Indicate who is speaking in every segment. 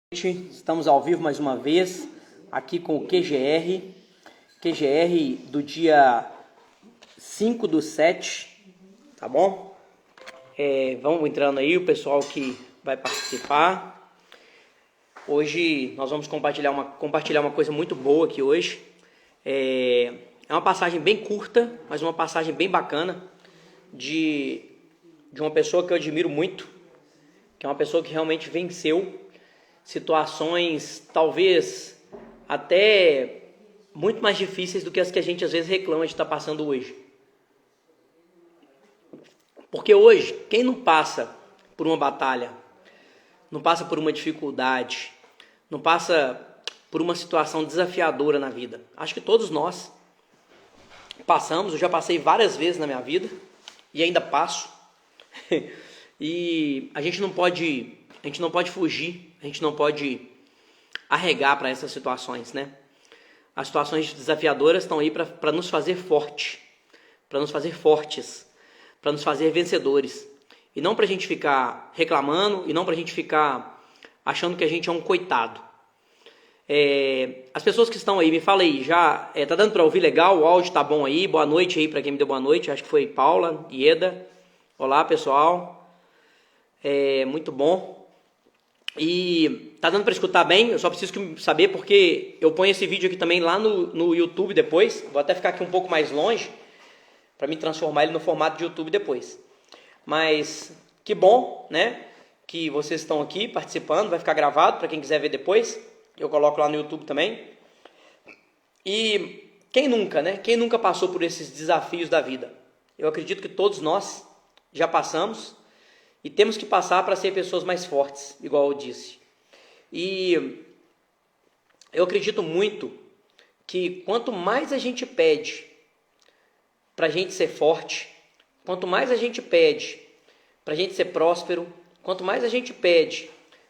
Speaker 1: Estamos ao vivo mais uma vez, aqui com o QGR do dia 5/7, tá bom? Vamos entrando aí, o pessoal que vai participar. Hoje nós vamos compartilhar uma coisa muito boa aqui hoje. É uma passagem bem curta, mas uma passagem bem bacana de uma pessoa que eu admiro muito, que é uma pessoa que realmente venceu situações talvez até muito mais difíceis do que as que a gente às vezes reclama de estar passando hoje. Porque hoje, quem não passa por uma batalha, não passa por uma dificuldade, não passa por uma situação desafiadora na vida? Acho que todos nós passamos, eu já passei várias vezes na minha vida e ainda passo. E a gente não pode fugir, a gente não pode arregar para essas situações, né? As situações desafiadoras estão aí para nos fazer fortes, para nos fazer vencedores. E não para a gente ficar reclamando, e não para a gente ficar achando que a gente é um coitado. As pessoas que estão aí, me fala aí, já tá dando para ouvir legal? O áudio tá bom aí? Boa noite aí para quem me deu boa noite, acho que foi Paula, Ieda. Olá, pessoal. Muito bom. E tá dando para escutar bem? Eu só preciso saber porque eu ponho esse vídeo aqui também lá no YouTube depois. Vou até ficar aqui um pouco mais longe para me transformar ele no formato de YouTube depois. Mas que bom, né? Que vocês estão aqui participando. Vai ficar gravado para quem quiser ver depois. Eu coloco lá no YouTube também. E quem nunca, né? Quem nunca passou por esses desafios da vida? Eu acredito que todos nós já passamos. E temos que passar para ser pessoas mais fortes, igual eu disse. E eu acredito muito que quanto mais a gente pede para a gente ser forte, quanto mais a gente pede para a gente ser próspero, quanto mais a gente pede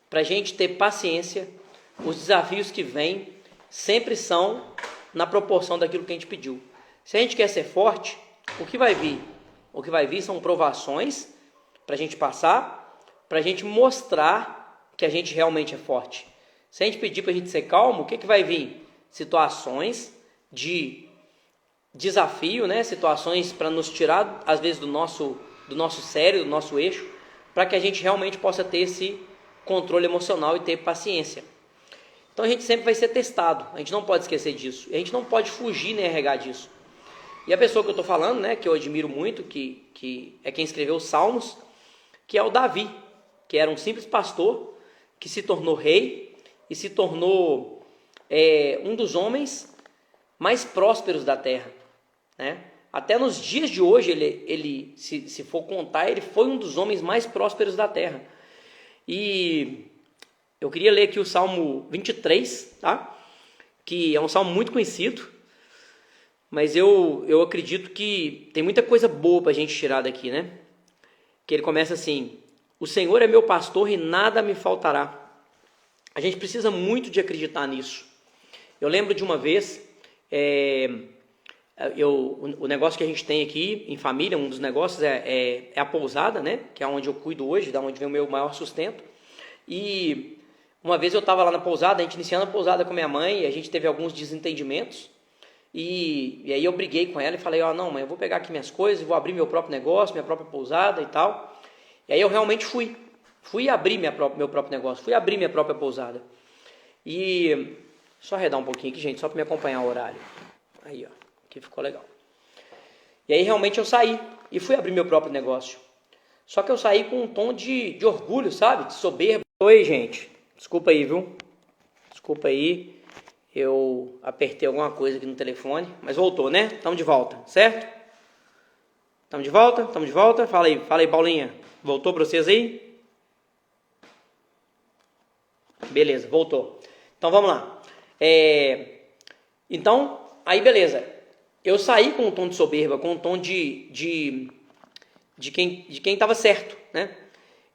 Speaker 1: para a gente ter paciência, os desafios que vêm sempre são na proporção daquilo que a gente pediu. Se a gente quer ser forte, o que vai vir? O que vai vir são provações para a gente passar, para a gente mostrar que a gente realmente é forte. Se a gente pedir para a gente ser calmo, o que vai vir? Situações de desafio, né? Situações para nos tirar, às vezes, do nosso sério, do nosso eixo, para que a gente realmente possa ter esse controle emocional e ter paciência. Então a gente sempre vai ser testado, a gente não pode esquecer disso, e a gente não pode fugir nem arregar disso. E a pessoa que eu estou falando, né, que eu admiro muito, que é quem escreveu os Salmos, que é o Davi, que era um simples pastor, que se tornou rei e se tornou um dos homens mais prósperos da terra, né? Até nos dias de hoje, ele se for contar, ele foi um dos homens mais prósperos da terra. E eu queria ler aqui o Salmo 23, tá? Que é um salmo muito conhecido, mas eu acredito que tem muita coisa boa para a gente tirar daqui, né? Que ele começa assim: o Senhor é meu pastor e nada me faltará. A gente precisa muito de acreditar nisso. Eu lembro de uma vez, o negócio que a gente tem aqui em família, um dos negócios é a pousada, né? Que é onde eu cuido hoje, da onde vem o meu maior sustento. E uma vez eu estava lá na pousada, a gente iniciando a pousada com minha mãe, e a gente teve alguns desentendimentos. E aí eu briguei com ela e falei: não, mãe, eu vou pegar aqui minhas coisas, vou abrir meu próprio negócio, minha própria pousada e tal. E aí eu realmente fui abrir meu próprio negócio, fui abrir minha própria pousada. E só arredar um pouquinho aqui, gente, só para me acompanhar o horário. Aí, ó, aqui ficou legal. E aí realmente eu saí e fui abrir meu próprio negócio. Só que eu saí com um tom de orgulho, sabe? De soberba. Oi, gente. Desculpa aí, viu? Desculpa aí. Eu apertei alguma coisa aqui no telefone, mas voltou, né? Estamos de volta, certo? Estamos de volta? Fala aí, Paulinha. Voltou para vocês aí? Beleza, voltou. Então vamos lá. Então, aí beleza. Eu saí com um tom de soberba, com um tom de quem estava certo, né?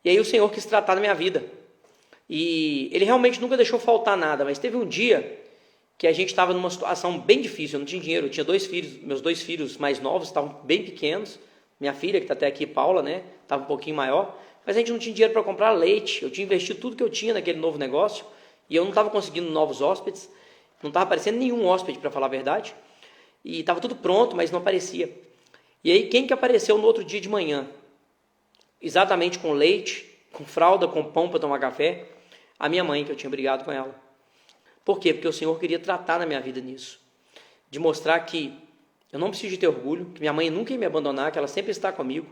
Speaker 1: E aí o Senhor quis tratar da minha vida. E Ele realmente nunca deixou faltar nada, mas teve um dia que a gente estava numa situação bem difícil. Eu não tinha dinheiro, eu tinha 2 filhos, meus 2 filhos mais novos estavam bem pequenos. Minha filha, que está até aqui, Paula, né, estava um pouquinho maior, mas a gente não tinha dinheiro para comprar leite. Eu tinha investido tudo que eu tinha naquele novo negócio E eu não estava conseguindo novos hóspedes, não estava aparecendo nenhum hóspede, para falar a verdade. E estava tudo pronto, mas não aparecia. E aí, quem que apareceu no outro dia de manhã? Exatamente com leite, com fralda, com pão para tomar café? A minha mãe, que eu tinha brigado com ela. Por quê? Porque o Senhor queria tratar na minha vida nisso. De mostrar que eu não preciso de ter orgulho, que minha mãe nunca ia me abandonar, que ela sempre está comigo.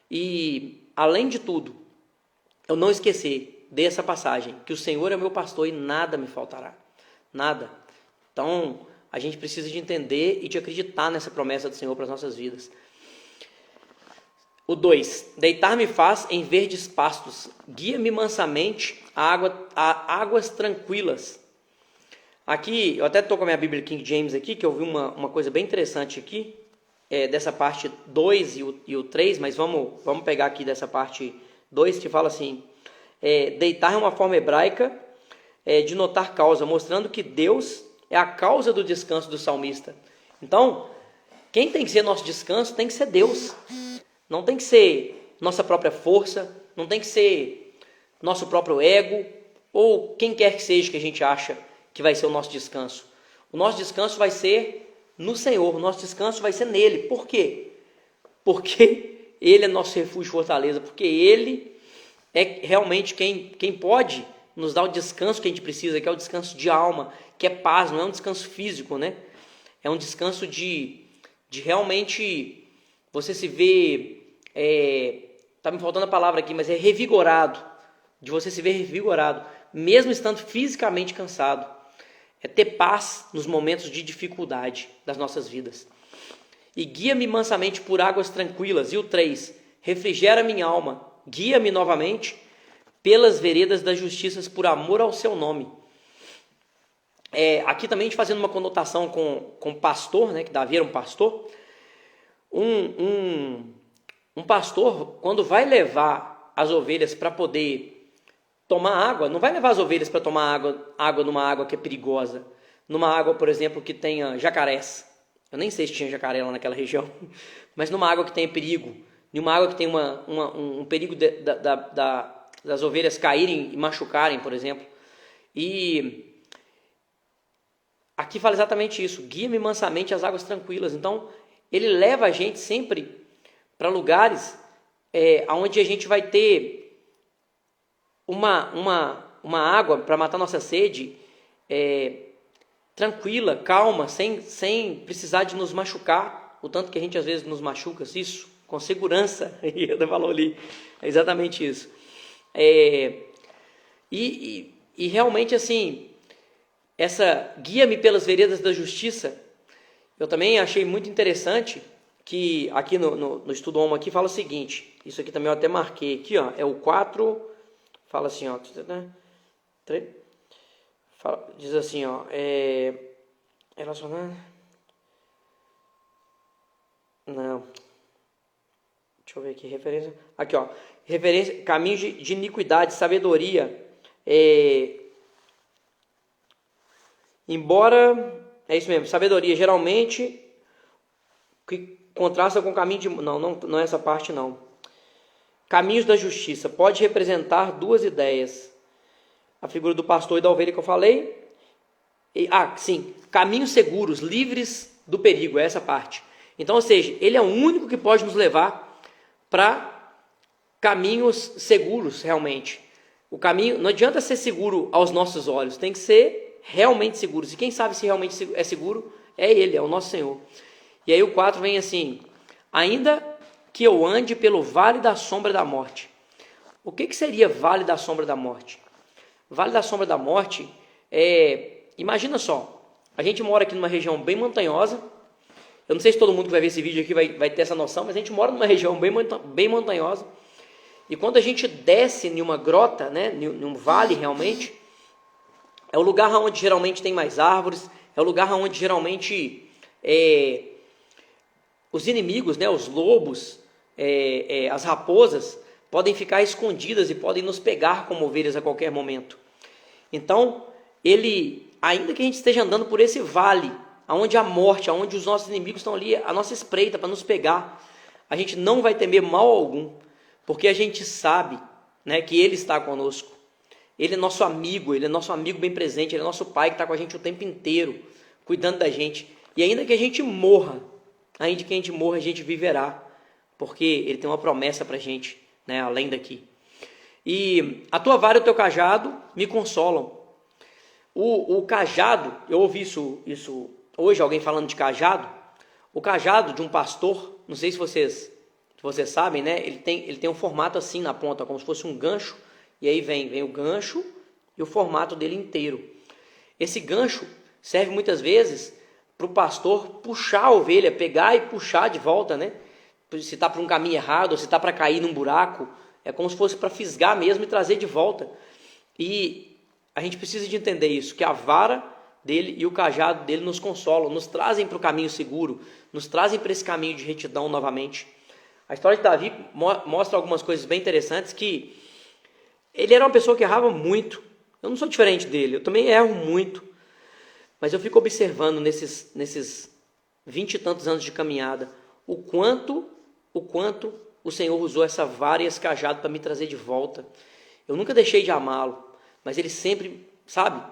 Speaker 1: E, além de tudo, eu não esquecer dessa passagem, que o Senhor é meu pastor e nada me faltará. Nada. Então, a gente precisa de entender e de acreditar nessa promessa do Senhor para as nossas vidas. O 2. Deitar-me faz em verdes pastos. Guia-me mansamente a águas tranquilas. Aqui, eu até estou com a minha Bíblia King James aqui, que eu vi uma coisa bem interessante aqui, dessa parte 2 e o 3, mas vamos pegar aqui dessa parte 2, que fala assim, deitar é uma forma hebraica de notar causa, mostrando que Deus é a causa do descanso do salmista. Então, quem tem que ser nosso descanso tem que ser Deus. Não tem que ser nossa própria força, não tem que ser nosso próprio ego, ou quem quer que seja que a gente acha que vai ser o nosso descanso. O nosso descanso vai ser no Senhor, o nosso descanso vai ser nele. Por quê? Porque Ele é nosso refúgio e fortaleza, porque Ele é realmente quem pode nos dar o descanso que a gente precisa, que é o descanso de alma, que é paz, não é um descanso físico, né? É um descanso de realmente você se ver, tá me faltando a palavra aqui, mas é revigorado, de você se ver revigorado, mesmo estando fisicamente cansado. É ter paz nos momentos de dificuldade das nossas vidas. E guia-me mansamente por águas tranquilas. E o 3, refrigera minha alma, guia-me novamente pelas veredas das justiças por amor ao seu nome. Aqui também a gente fazendo uma conotação com pastor, né, que Davi era um pastor. Um pastor, quando vai levar as ovelhas para poder tomar água, não vai levar as ovelhas para tomar água numa água que é perigosa, numa água, por exemplo, que tenha jacarés. Eu nem sei se tinha jacaré lá naquela região, mas numa água que tenha perigo, numa água que tem um perigo das ovelhas caírem e machucarem, por exemplo. E aqui fala exatamente isso, guia-me mansamente às águas tranquilas. Então, ele leva a gente sempre para lugares onde a gente vai ter uma água para matar nossa sede, tranquila, calma, sem precisar de nos machucar, o tanto que a gente às vezes nos machuca, isso, com segurança, e Ana falou ali, é exatamente isso. E realmente assim, essa guia-me pelas veredas da justiça, eu também achei muito interessante, que aqui no Estudo Homo aqui fala o seguinte, isso aqui também eu até marquei aqui, ó, é o 4... Fala assim, ó, diz assim, ó, relacionado, não, deixa eu ver aqui, referência, aqui, ó, referência, caminhos de iniquidade, sabedoria, embora, é isso mesmo, sabedoria, geralmente, que contrasta com caminho de, não é essa parte não. Caminhos da justiça pode representar duas ideias. A figura do pastor e da ovelha que eu falei. Sim, caminhos seguros, livres do perigo, é essa parte. Então, ou seja, ele é o único que pode nos levar para caminhos seguros, realmente. O caminho, não adianta ser seguro aos nossos olhos, tem que ser realmente seguro. E quem sabe se realmente é seguro é Ele, é o nosso Senhor. E aí o 4 vem assim, ainda que eu ande pelo vale da sombra da morte. O que seria vale da sombra da morte? Vale da sombra da morte imagina só, a gente mora aqui numa região bem montanhosa, eu não sei se todo mundo que vai ver esse vídeo aqui vai ter essa noção, mas a gente mora numa região bem montanhosa, e quando a gente desce em uma grota, né, em um vale realmente, é o lugar onde geralmente tem mais árvores, é o lugar onde geralmente os inimigos, né, os lobos, as raposas podem ficar escondidas e podem nos pegar como ovelhas a qualquer momento. Então, ainda que a gente esteja andando por esse vale, onde a morte, onde os nossos inimigos estão ali, a nossa espreita para nos pegar, a gente não vai temer mal algum, porque a gente sabe, né, que Ele está conosco. Ele é nosso amigo, Ele é nosso amigo bem presente, Ele é nosso Pai que está com a gente o tempo inteiro, cuidando da gente. E ainda que a gente morra, a gente viverá, porque Ele tem uma promessa para a gente, né, além daqui. E a tua vara e o teu cajado me consolam. O cajado, eu ouvi isso hoje, alguém falando de cajado. O cajado de um pastor, não sei se vocês sabem, né? Ele tem um formato assim na ponta, como se fosse um gancho. E aí vem o gancho e o formato dele inteiro. Esse gancho serve muitas vezes para o pastor puxar a ovelha, pegar e puxar de volta, né? Se está para um caminho errado, ou se está para cair num buraco, é como se fosse para fisgar mesmo e trazer de volta. E a gente precisa de entender isso, que a vara dele e o cajado dele nos consolam, nos trazem para o caminho seguro, nos trazem para esse caminho de retidão novamente. A história de Davi mostra algumas coisas bem interessantes, que ele era uma pessoa que errava muito. Eu não sou diferente dele, eu também erro muito. Mas eu fico observando nesses 20 e tantos anos de caminhada, o quanto o Senhor usou essa vara e esse cajado para me trazer de volta. Eu nunca deixei de amá-lo, mas Ele sempre,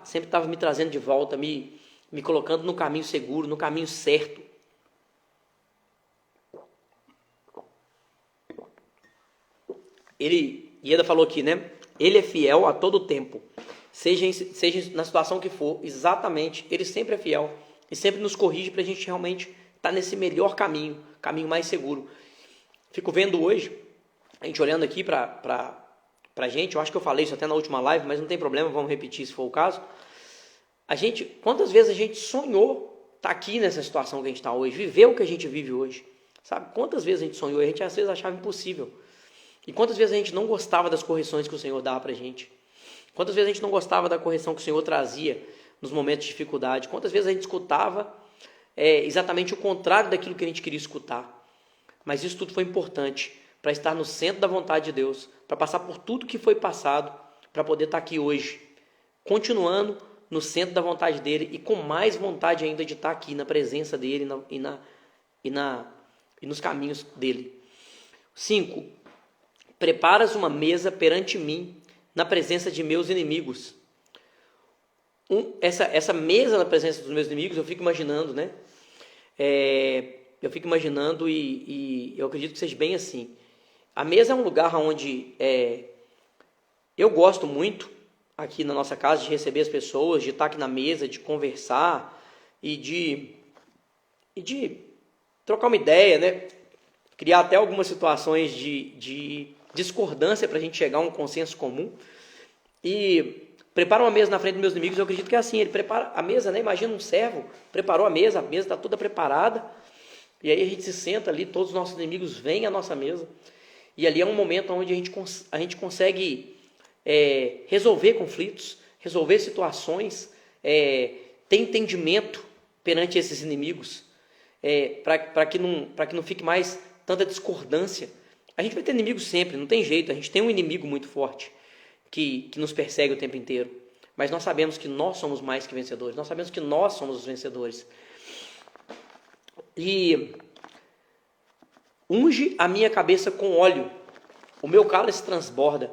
Speaker 1: sempre estava me trazendo de volta, me colocando no caminho seguro, no caminho certo. Ieda falou aqui, né? Ele é fiel a todo tempo, seja na situação que for, exatamente, Ele sempre é fiel e sempre nos corrige para a gente realmente estar nesse melhor caminho mais seguro. Fico vendo hoje, a gente olhando aqui para a gente, eu acho que eu falei isso até na última live, mas não tem problema, vamos repetir se for o caso. Quantas vezes a gente sonhou estar aqui nessa situação que a gente está hoje, viver o que a gente vive hoje, sabe? Quantas vezes a gente sonhou e a gente às vezes achava impossível. E quantas vezes a gente não gostava das correções que o Senhor dava para a gente? Quantas vezes a gente não gostava da correção que o Senhor trazia nos momentos de dificuldade? Quantas vezes a gente escutava exatamente o contrário daquilo que a gente queria escutar? Mas isso tudo foi importante para estar no centro da vontade de Deus, para passar por tudo que foi passado, para poder estar aqui hoje, continuando no centro da vontade dele e com mais vontade ainda de estar aqui na presença dele e nos caminhos dele. 5. Preparas uma mesa perante mim na presença de meus inimigos. Essa mesa na presença dos meus inimigos, eu fico imaginando, né? Eu fico imaginando e eu acredito que seja bem assim. A mesa é um lugar onde eu gosto muito, aqui na nossa casa, de receber as pessoas, de estar aqui na mesa, de conversar e de trocar uma ideia, né? Criar até algumas situações de discordância para a gente chegar a um consenso comum. E prepara uma mesa na frente dos meus inimigos, eu acredito que é assim, ele prepara a mesa, né? Imagina um servo, preparou a mesa está toda preparada, e aí a gente se senta ali, todos os nossos inimigos vêm à nossa mesa, e ali é um momento onde a gente consegue resolver conflitos, resolver situações, ter entendimento perante esses inimigos, para que não fique mais tanta discordância. A gente vai ter inimigos sempre, não tem jeito, a gente tem um inimigo muito forte, que nos persegue o tempo inteiro. Mas nós sabemos que nós somos mais que vencedores. Nós sabemos que nós somos os vencedores. E unge a minha cabeça com óleo. O meu cálice transborda.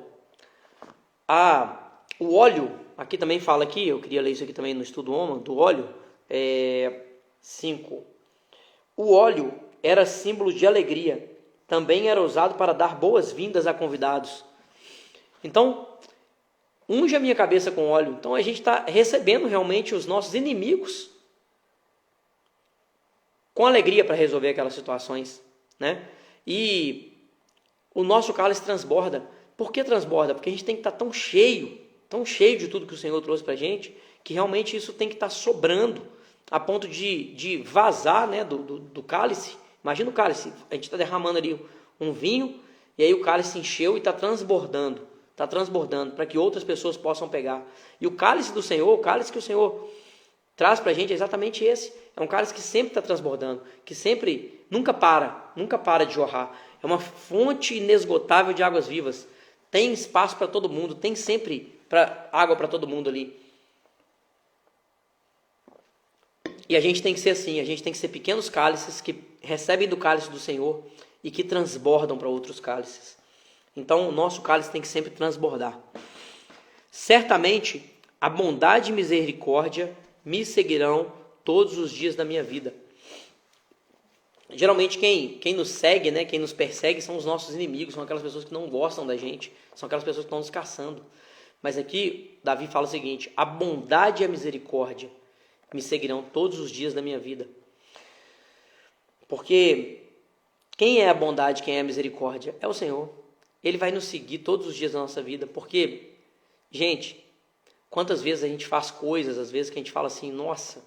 Speaker 1: O óleo, aqui também fala aqui, eu queria ler isso aqui também no estudo OMA, do óleo. 5. O óleo era símbolo de alegria. Também era usado para dar boas-vindas a convidados. Então, unge a minha cabeça com óleo. Então a gente está recebendo realmente os nossos inimigos com alegria para resolver aquelas situações, né? E o nosso cálice transborda. Por que transborda? Porque a gente tem que estar tão cheio de tudo que o Senhor trouxe para a gente, que realmente isso tem que estar sobrando, a ponto de vazar, né, do cálice. Imagina o cálice, a gente está derramando ali um vinho, e aí o cálice encheu e está transbordando para que outras pessoas possam pegar. E o cálice do Senhor, o cálice que o Senhor traz para a gente é exatamente esse. É um cálice que sempre está transbordando, que sempre, nunca para de jorrar. É uma fonte inesgotável de águas vivas. Tem espaço para todo mundo, tem sempre água para todo mundo ali. E a gente tem que ser assim, a gente tem que ser pequenos cálices que recebem do cálice do Senhor e que transbordam para outros cálices. Então, o nosso cálice tem que sempre transbordar. Certamente a bondade e misericórdia me seguirão todos os dias da minha vida. Geralmente quem nos segue, né, quem nos persegue são os nossos inimigos, são aquelas pessoas que não gostam da gente, são aquelas pessoas que estão nos caçando. Mas aqui Davi fala o seguinte: a bondade e a misericórdia me seguirão todos os dias da minha vida. Porque quem é a bondade, quem é a misericórdia? É o Senhor. Ele vai nos seguir todos os dias da nossa vida. Porque, gente, quantas vezes a gente faz coisas, às vezes que a gente fala assim, nossa,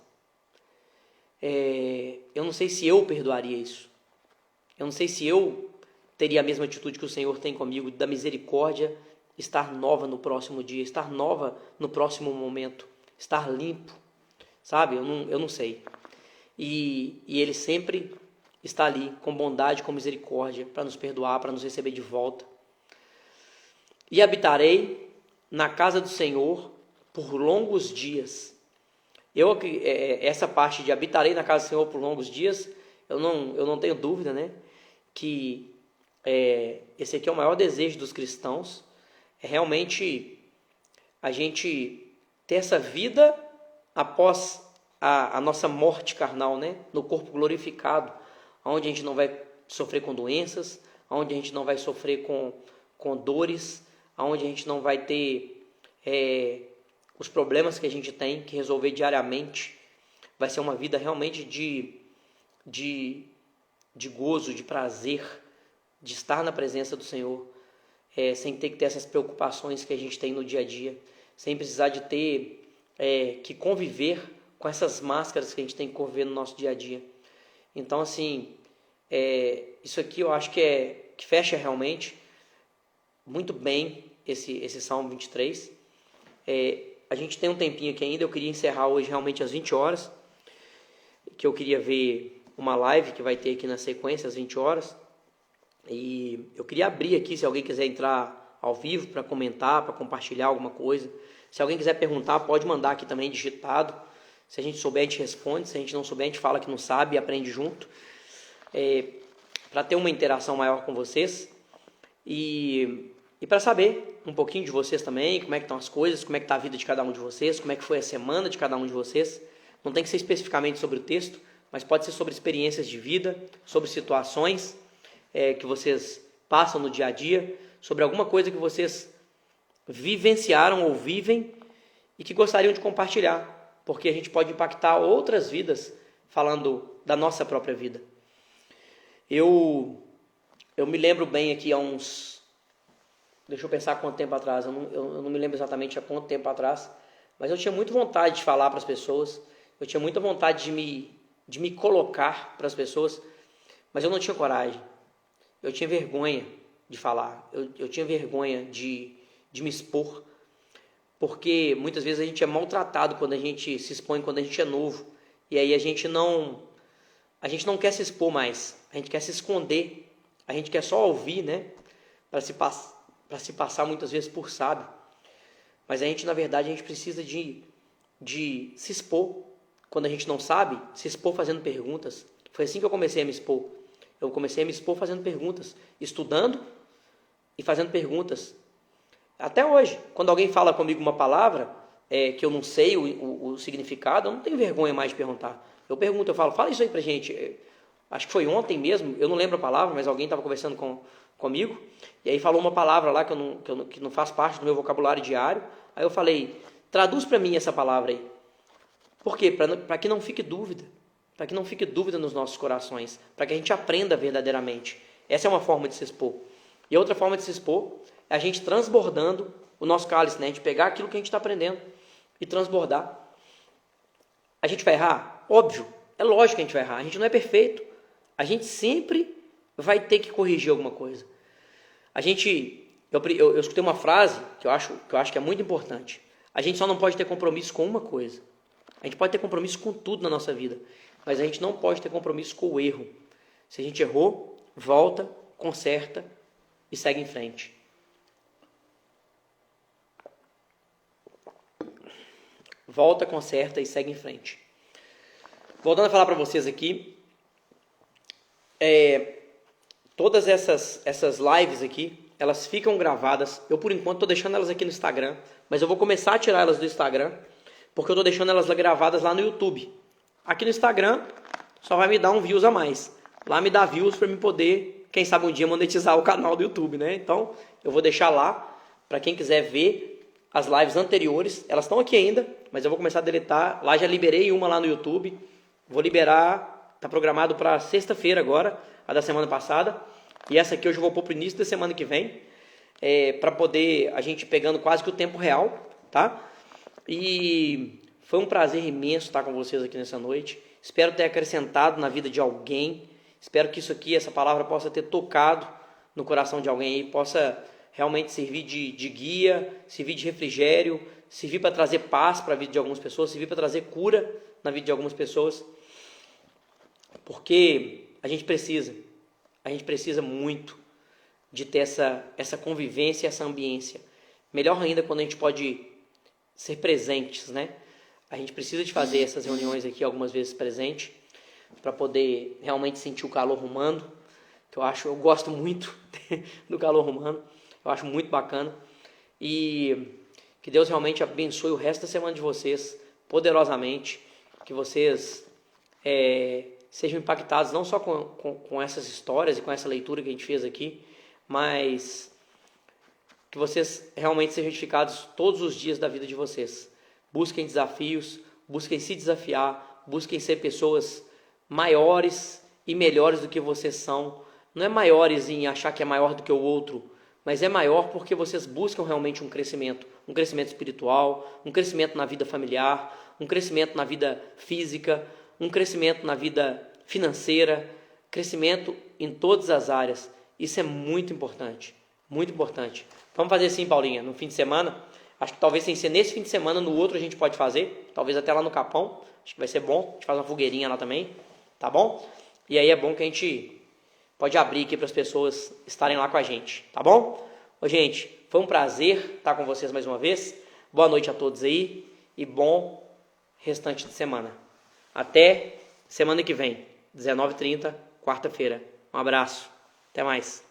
Speaker 1: eu não sei se eu perdoaria isso. Eu não sei se eu teria a mesma atitude que o Senhor tem comigo, da misericórdia, estar nova no próximo dia, estar nova no próximo momento, estar limpo, sabe? Eu não sei. E Ele sempre está ali com bondade, com misericórdia, para nos perdoar, para nos receber de volta. E habitarei na casa do Senhor por longos dias. Essa parte de habitarei na casa do Senhor por longos dias, eu não tenho dúvida, né, que esse aqui é o maior desejo dos cristãos, é realmente a gente ter essa vida após a nossa morte carnal, né, no corpo glorificado, onde a gente não vai sofrer com doenças, onde a gente não vai sofrer com dores, onde a gente não vai ter os problemas que a gente tem que resolver diariamente. Vai ser uma vida realmente de gozo, de prazer, de estar na presença do Senhor, sem ter que ter essas preocupações que a gente tem no dia a dia, sem precisar de ter que conviver com essas máscaras que a gente tem que conviver no nosso dia a dia. Então, assim, isso aqui eu acho que fecha realmente muito bem esse Salmo 23. A gente tem um tempinho aqui ainda, eu queria encerrar hoje realmente às 20 horas, que eu queria ver uma live que vai ter aqui na sequência às 20 horas. E eu queria abrir aqui, se alguém quiser entrar ao vivo para comentar, para compartilhar alguma coisa. Se alguém quiser perguntar, pode mandar aqui também digitado. Se a gente souber, a gente responde. Se a gente não souber, a gente fala que não sabe e aprende junto. Para ter uma interação maior com vocês. E para saber um pouquinho de vocês também, como é que estão as coisas, como é que está a vida de cada um de vocês, como é que foi a semana de cada um de vocês. Não tem que ser especificamente sobre o texto, mas pode ser sobre experiências de vida, sobre situações que vocês passam no dia a dia, sobre alguma coisa que vocês vivenciaram ou vivem e que gostariam de compartilhar, porque a gente pode impactar outras vidas falando da nossa própria vida. Eu me lembro bem aqui há uns... Deixa eu pensar quanto tempo atrás, eu não me lembro exatamente há quanto tempo atrás, mas eu tinha muita vontade de falar para as pessoas, eu tinha muita vontade de me colocar para as pessoas, mas eu não tinha coragem. Eu tinha vergonha de falar, eu tinha vergonha de me expor, porque muitas vezes a gente é maltratado quando a gente se expõe, quando a gente é novo, e aí a gente não quer se expor mais, a gente quer se esconder, a gente quer só ouvir, né, para se passar muitas vezes por sábio, mas a gente, na verdade, a gente precisa de se expor. Quando a gente não sabe, se expor fazendo perguntas. Foi assim que eu comecei a me expor. Eu comecei a me expor fazendo perguntas, estudando e fazendo perguntas. Até hoje, quando alguém fala comigo uma palavra que eu não sei o significado, eu não tenho vergonha mais de perguntar. Eu pergunto, eu falo, fala isso aí pra gente. Acho que foi ontem mesmo, eu não lembro a palavra, mas alguém estava conversando comigo, e aí falou uma palavra lá que não faz parte do meu vocabulário diário. Aí eu falei, traduz para mim essa palavra aí. Por quê? Para que não fique dúvida. Para que não fique dúvida nos nossos corações. Para que a gente aprenda verdadeiramente. Essa é uma forma de se expor. E outra forma de se expor é a gente transbordando o nosso cálice, né? A gente pegar aquilo que a gente está aprendendo e transbordar. A gente vai errar? Óbvio. É lógico que a gente vai errar. A gente não é perfeito. A gente sempre vai ter que corrigir alguma coisa. Eu escutei uma frase que eu acho que é muito importante. A gente só não pode ter compromisso com uma coisa. A gente pode ter compromisso com tudo na nossa vida, mas a gente não pode ter compromisso com o erro. Se a gente errou, volta, conserta e segue em frente. Volta, conserta e segue em frente. Voltando a falar para vocês aqui, todas essas lives aqui, elas ficam gravadas. Eu, por enquanto, estou deixando elas aqui no Instagram, mas eu vou começar a tirar elas do Instagram, porque eu estou deixando elas gravadas lá no YouTube. Aqui no Instagram só vai me dar um views a mais. Lá me dá views para me poder, quem sabe um dia, monetizar o canal do YouTube, né? Então eu vou deixar lá para quem quiser ver as lives anteriores. Elas estão aqui ainda, mas eu vou começar a deletar. Lá já liberei uma lá no YouTube. Vou liberar, tá programado para sexta-feira agora, a da semana passada. E essa aqui eu já vou pôr pro início da semana que vem, para poder a gente ir pegando quase que o tempo real, tá? E foi um prazer imenso estar com vocês aqui nessa noite. Espero ter acrescentado na vida de alguém. Espero que isso aqui, essa palavra, possa ter tocado no coração de alguém aí, possa realmente servir de guia, servir de refrigério, servir para trazer paz para a vida de algumas pessoas, servir para trazer cura na vida de algumas pessoas, porque a gente precisa muito de ter essa convivência, essa ambiência. Melhor ainda quando a gente pode ser presentes, né? A gente precisa de fazer essas reuniões aqui algumas vezes presente, para poder realmente sentir o calor humano, que eu gosto muito do calor humano. Eu acho muito bacana. E que Deus realmente abençoe o resto da semana de vocês poderosamente. Que vocês sejam impactados não só com essas histórias e com essa leitura que a gente fez aqui, mas que vocês realmente sejam edificados todos os dias da vida de vocês. Busquem desafios, busquem se desafiar, busquem ser pessoas maiores e melhores do que vocês são. Não é maiores em achar que é maior do que o outro, mas é maior porque vocês buscam realmente um crescimento espiritual, um crescimento na vida familiar, um crescimento na vida física, um crescimento na vida financeira, crescimento em todas as áreas. Isso é muito importante, muito importante. Vamos fazer assim, Paulinha, no fim de semana. Acho que talvez sem ser nesse fim de semana, no outro a gente pode fazer, talvez até lá no Capão. Acho que vai ser bom, a gente faz uma fogueirinha lá também, tá bom? E aí é bom que a gente pode abrir aqui para as pessoas estarem lá com a gente, tá bom? Ô, gente, foi um prazer estar com vocês mais uma vez. Boa noite a todos aí e bom restante de semana. Até semana que vem, 19h30, quarta-feira. Um abraço, até mais.